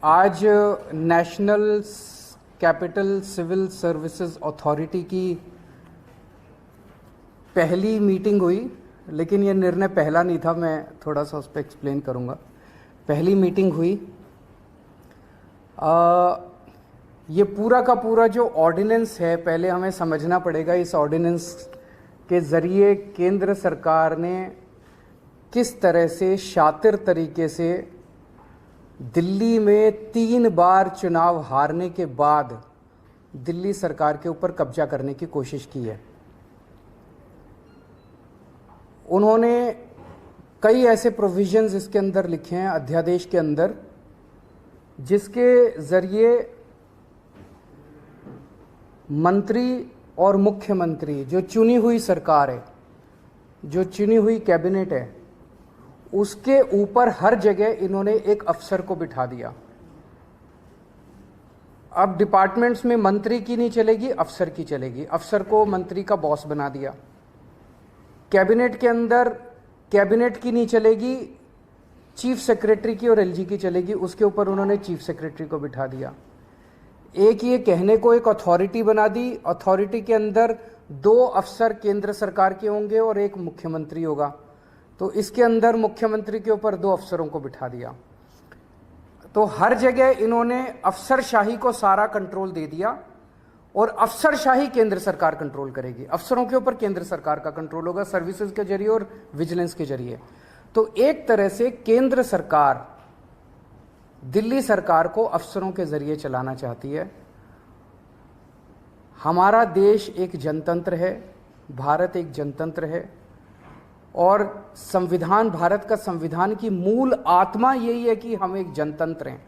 आज national capital civil services authority की पहली मीटिंग हुई, लेकिन ये निर्णय पहला नहीं था, मैं थोड़ा सा उस पर एक्सप्लेन करूँगा। पहली मीटिंग हुई, ये पूरा का पूरा जो ऑर्डिनेंस है, पहले हमें समझना पड़ेगा इस ऑर्डिनेंस के ज़रिए केंद्र सरकार ने किस तरह से शातिर तरीके से दिल्ली में 3 बार चुनाव हारने के बाद दिल्ली सरकार के ऊपर कब्जा करने की कोशिश की है। उन्होंने कई ऐसे प्रोविजंस इसके अंदर लिखे हैं, अध्यादेश के अंदर, जिसके ज़रिए मंत्री और मुख्यमंत्री, जो चुनी हुई सरकार है, जो चुनी हुई कैबिनेट है, उसके ऊपर हर जगह इन्होंने एक अफसर को बिठा दिया। अब डिपार्टमेंट्स में मंत्री की नहीं चलेगी, अफसर की चलेगी। अफसर को मंत्री का बॉस बना दिया। कैबिनेट के अंदर कैबिनेट की नहीं चलेगी, चीफ सेक्रेटरी की और एलजी की चलेगी, उसके ऊपर उन्होंने चीफ सेक्रेटरी को बिठा दिया। एक ये कहने को एक अथॉरिटी बना दी। अथॉरिटी के अंदर 2 अफसर केंद्र सरकार के होंगे और एक मुख्यमंत्री होगा, तो इसके अंदर मुख्यमंत्री के ऊपर 2 अफसरों को बिठा दिया। तो हर जगह इन्होंने अफसरशाही को सारा कंट्रोल दे दिया और अफसरशाही केंद्र सरकार कंट्रोल करेगी। अफसरों के ऊपर केंद्र सरकार का कंट्रोल होगा, सर्विसेज के जरिए और विजिलेंस के जरिए। तो एक तरह से केंद्र सरकार दिल्ली सरकार को अफसरों के जरिए चलाना चाहती है। हमारा देश एक जनतंत्र है, भारत एक जनतंत्र है, और संविधान, भारत का संविधान की मूल आत्मा यही है कि हम एक जनतंत्र हैं।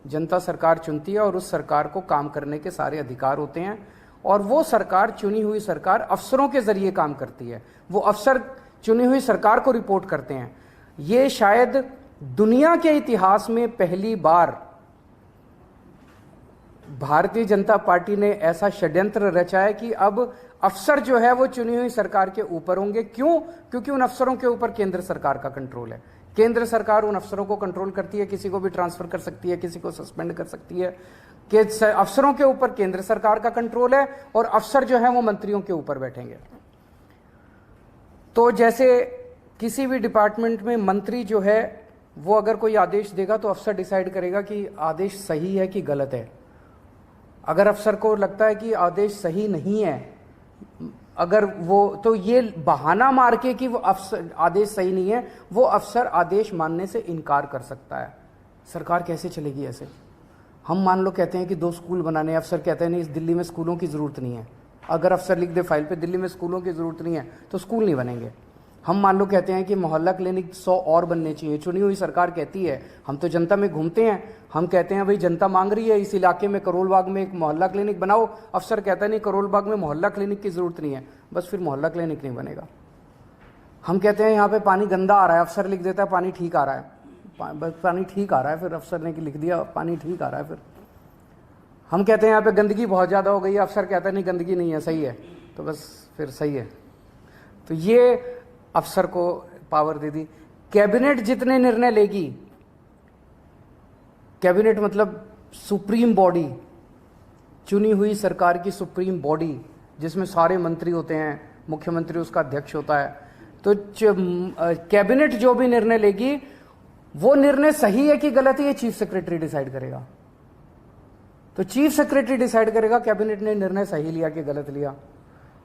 जनता सरकार चुनती है और उस सरकार को काम करने के सारे अधिकार होते हैं, और वो सरकार, चुनी हुई सरकार, अफसरों के जरिए काम करती है। वो अफसर चुनी हुई सरकार को रिपोर्ट करते हैं। ये शायद दुनिया के इतिहास में पहली बार भारतीय जनता पार्टी ने ऐसा षड्यंत्र रचा है कि अब अफसर जो है वो चुनी हुई सरकार के ऊपर होंगे। क्यों? क्योंकि उन अफसरों के ऊपर केंद्र सरकार का कंट्रोल है। केंद्र सरकार उन अफसरों को कंट्रोल करती है, किसी को भी ट्रांसफर कर सकती है, किसी को सस्पेंड कर सकती है। कि अफसरों के ऊपर केंद्र सरकार का कंट्रोल है और अफसर जो है वो मंत्रियों के ऊपर बैठेंगे। तो जैसे किसी भी डिपार्टमेंट में मंत्री जो है वो अगर कोई आदेश देगा तो अफसर डिसाइड करेगा कि आदेश सही है कि गलत है। अगर अफसर को लगता है कि आदेश सही नहीं है, अगर वो, तो ये बहाना मार के कि वो अफसर आदेश सही नहीं है, वो अफसर आदेश मानने से इनकार कर सकता है। सरकार कैसे चलेगी ऐसे? हम मान लो कहते हैं कि 2 स्कूल बनाने, अफसर कहते हैं नहीं, इस दिल्ली में स्कूलों की ज़रूरत नहीं है। अगर अफसर लिख दे फाइल पे दिल्ली में स्कूलों की ज़रूरत नहीं है, तो स्कूल नहीं बनेंगे। हम मान लो कहते हैं कि मोहल्ला क्लिनिक 100 और बनने चाहिए। चुनी हुई सरकार कहती है, हम तो जनता में घूमते हैं, हम कहते हैं भाई जनता मांग रही है इस इलाके में करोल बाग में एक मोहल्ला क्लिनिक बनाओ। अफसर कहता है नहीं, करोल बाग में मोहल्ला क्लिनिक की ज़रूरत नहीं है, बस फिर मोहल्ला क्लिनिक नहीं बनेगा। हम कहते हैं यहाँ पे पानी गंदा आ रहा है, अफसर लिख देता है पानी ठीक आ रहा है, बस पानी ठीक आ रहा है, फिर अफसर ने लिख दिया पानी ठीक आ रहा है। फिर हम कहते हैं यहाँ पे गंदगी बहुत ज़्यादा हो गई है, अफसर कहता है नहीं गंदगी नहीं है, सही है, तो बस फिर सही है। तो ये अफसर को पावर दे दी। कैबिनेट जितने निर्णय लेगी, कैबिनेट मतलब सुप्रीम बॉडी, चुनी हुई सरकार की सुप्रीम बॉडी, जिसमें सारे मंत्री होते हैं, मुख्यमंत्री उसका अध्यक्ष होता है। तो कैबिनेट जो भी निर्णय लेगी, वो निर्णय सही है कि गलत है, ये चीफ सेक्रेटरी डिसाइड करेगा। तो चीफ सेक्रेटरी डिसाइड करेगा कैबिनेट ने निर्णय सही लिया कि गलत लिया,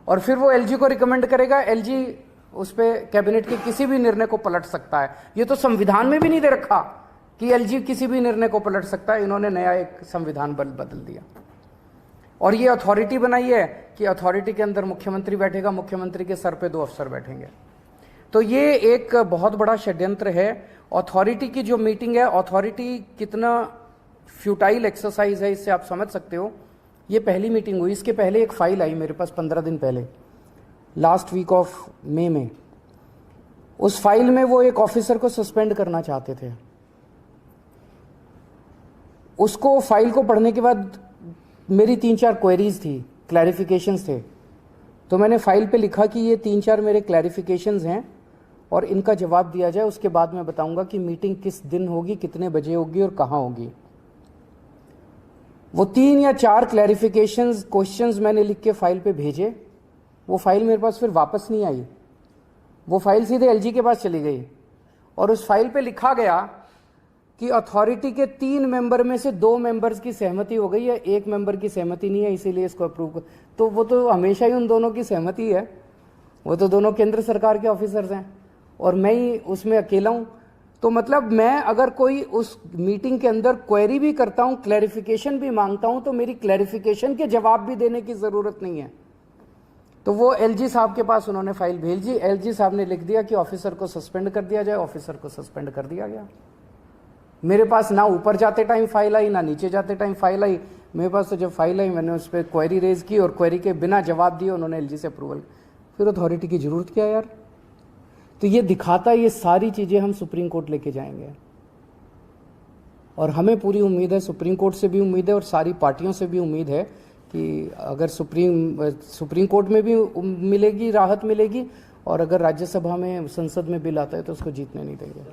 और फिर वो एलजी को रिकमेंड करेगा। एलजी उस पे कैबिनेट के किसी भी निर्णय को पलट सकता है। ये तो संविधान में भी नहीं दे रखा कि एलजी किसी भी निर्णय को पलट सकता है। इन्होंने नया एक संविधान बदल दिया और ये अथॉरिटी बनाई है कि अथॉरिटी के अंदर मुख्यमंत्री बैठेगा, मुख्यमंत्री के सर पे 2 अफसर बैठेंगे। तो ये एक बहुत बड़ा षड्यंत्र है। अथॉरिटी की जो मीटिंग है, अथॉरिटी कितना फ्यूटाइल एक्सरसाइज है, इससे आप समझ सकते हो। ये पहली मीटिंग हुई, इसके पहले एक फाइल आई मेरे पास 15 दिन पहले, लास्ट वीक ऑफ मई में। उस फाइल में वो एक ऑफिसर को सस्पेंड करना चाहते थे। उसको फाइल को पढ़ने के बाद मेरी 3-4 क्वेरीज थी, क्लैरिफिकेशंस थे। तो मैंने फाइल पे लिखा कि ये 3-4 मेरे क्लैरिफिकेशंस हैं और इनका जवाब दिया जाए। उसके बाद मैं बताऊंगा कि मीटिंग किस दिन होगी, कितने बजे होगी और कहाँ होगी। वो 3 या 4 क्लैरिफिकेशंस क्वेश्चंस मैंने लिख के फाइल पे भेजे, वो फाइल मेरे पास फिर वापस नहीं आई, वो फाइल सीधे एलजी के पास चली गई और उस फाइल पे लिखा गया कि अथॉरिटी के 3 मेंबर में से 2 मेंबर्स की सहमति हो गई है, 1 मेंबर की सहमति नहीं है, इसीलिए इसको अप्रूव कर। तो वो तो हमेशा ही उन दोनों की सहमति है, वो तो दोनों केंद्र सरकार के ऑफिसर्स हैं और मैं ही उसमें अकेला हूं। तो मतलब मैं अगर कोई उस मीटिंग के अंदर क्वेरी भी करता हूं, क्लैरिफिकेशन भी मांगता हूं, तो मेरी क्लैरिफिकेशन के जवाब भी देने की जरूरत नहीं है। तो वो एलजी साहब के पास उन्होंने फाइल भेजी, एलजी साहब ने लिख दिया कि ऑफिसर को सस्पेंड कर दिया जाए, ऑफिसर को सस्पेंड कर दिया गया। मेरे पास ना ऊपर जाते टाइम फाइल आई ना नीचे जाते टाइम फाइल आई, मेरे पास तो जब फाइल आई मैंने उस पर क्वेरी रेज की और क्वेरी के बिना जवाब दिए उन्होंने एलजी से अप्रूवल। फिर अथॉरिटी की जरूरत क्या यार? तो ये दिखाता है ये सारी चीजें हम सुप्रीम कोर्ट लेके जाएंगे और हमें पूरी उम्मीद है, सुप्रीम कोर्ट से भी उम्मीद है और सारी पार्टियों से भी उम्मीद है कि अगर सुप्रीम कोर्ट में भी मिलेगी, राहत मिलेगी और अगर राज्यसभा में संसद में बिल आता है तो उसको जीतने नहीं देंगे।